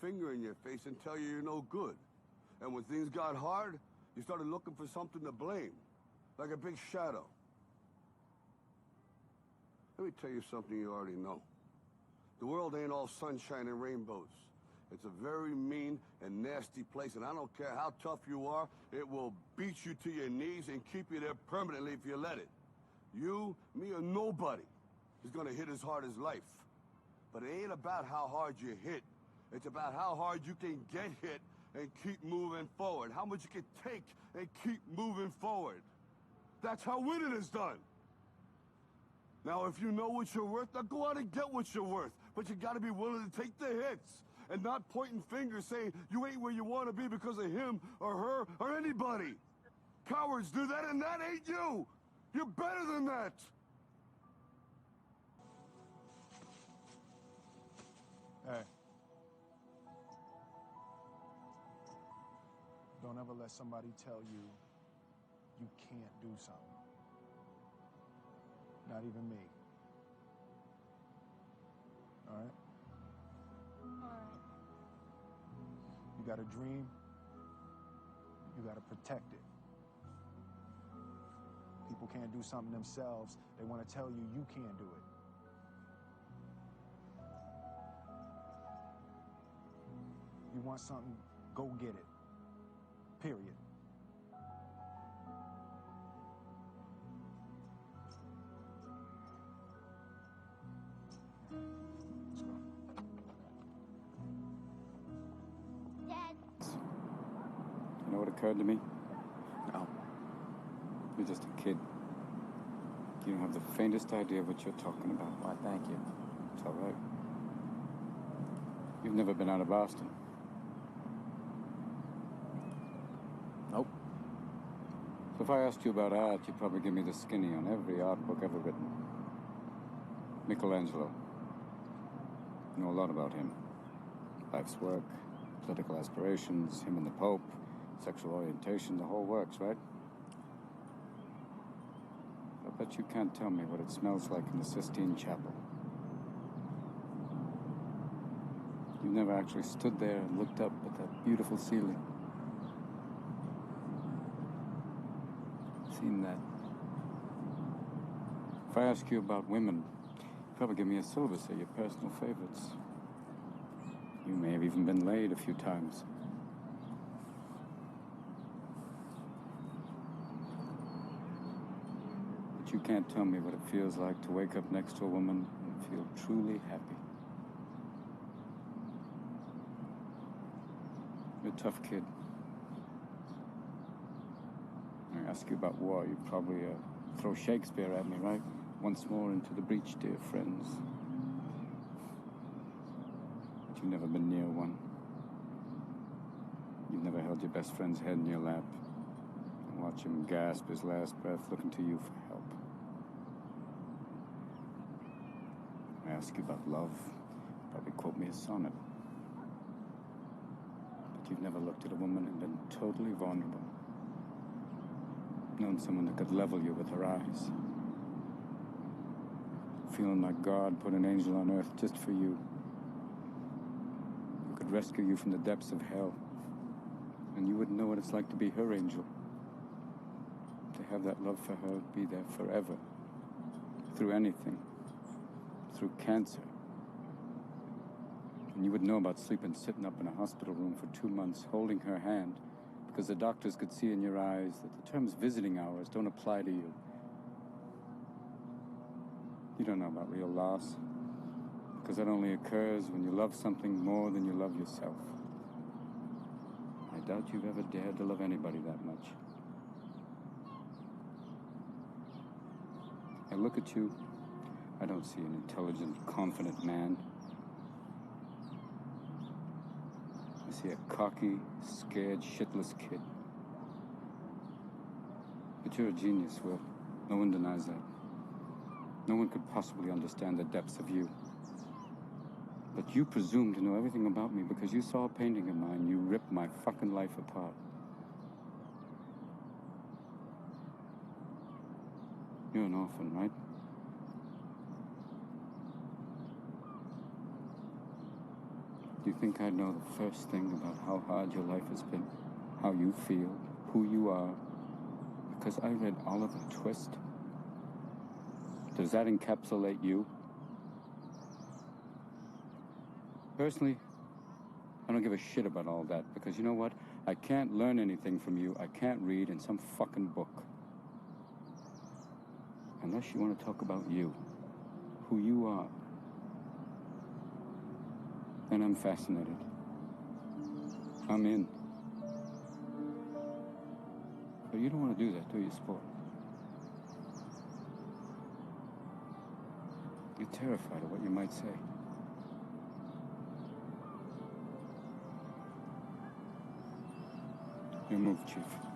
finger in your face and tell you you're no good. And when things got hard, you started looking for something to blame, like a big shadow. Let me tell you something you already know. The world ain't all sunshine and rainbows. It's a very mean and nasty place, and I don't care how tough you are, it will beat you to your knees and keep you there permanently if you let it. You, me, or nobody is gonna hit as hard as life. But it ain't about how hard you hit. It's about how hard you can get hit and keep moving forward. How much you can take and keep moving forward. That's how winning is done. Now, if you know what you're worth, now go out and get what you're worth. But you gotta be willing to take the hits and not pointing fingers saying you ain't where you want to be because of him or her or anybody. Cowards do that, and that ain't you. You're better than that. Hey. Don't ever let somebody tell you you can't do something. Not even me. All right? All right. You got a dream, you got to protect it. People can't do something themselves. They want to tell you you can't do it. You want something, go get it. Period. Let's go. Dad. You know what occurred to me? No. You're just a kid. You don't have the faintest idea what you're talking about. Why, thank you. It's all right. You've never been out of Boston. Nope. So if I asked you about art, you'd probably give me the skinny on every art book ever written. Michelangelo. You know a lot about him. Life's work, political aspirations, him and the Pope, sexual orientation, the whole works, right? I bet you can't tell me what it smells like in the Sistine Chapel. You've never actually stood there and looked up at that beautiful ceiling. Seen that. If I ask you about women, you'd probably give me a syllabus of your personal favorites. You may have even been laid a few times. But you can't tell me what it feels like to wake up next to a woman and feel truly happy. You're a tough kid. I ask you about war, you'd probably throw Shakespeare at me, right? Once more into the breach, dear friends. But you've never been near one. You've never held your best friend's head in your lap and watch him gasp his last breath looking to you for help. I ask you about love, you'd probably quote me a sonnet. But you've never looked at a woman and been totally vulnerable. Known someone that could level you with her eyes. Feeling like God put an angel on earth just for you. Who could rescue you from the depths of hell. And you wouldn't know what it's like to be her angel. To have that love for her be there forever. Through anything. Through cancer. And you would know about sleeping sitting up in a hospital room for 2 months holding her hand because the doctors could see in your eyes that the terms visiting hours don't apply to you. You don't know about real loss because that only occurs when you love something more than you love yourself. I doubt you've ever dared to love anybody that much. I look at you, I don't see an intelligent, confident man. I see a cocky, scared, shitless kid. But you're a genius, Will. No one denies that. No one could possibly understand the depths of you. But you presume to know everything about me because you saw a painting of mine. You ripped my fucking life apart. You're an orphan, right? You think I know the first thing about how hard your life has been? How you feel? Who you are? Because I read Oliver Twist? Does that encapsulate you? Personally, I don't give a shit about all that, because you know what? I can't learn anything from you. I can't read in some fucking book. Unless you want to talk about you, who you are. Then I'm fascinated. I'm in. But you don't want to do that, do you, sport? You're terrified of what you might say. You move, Chief.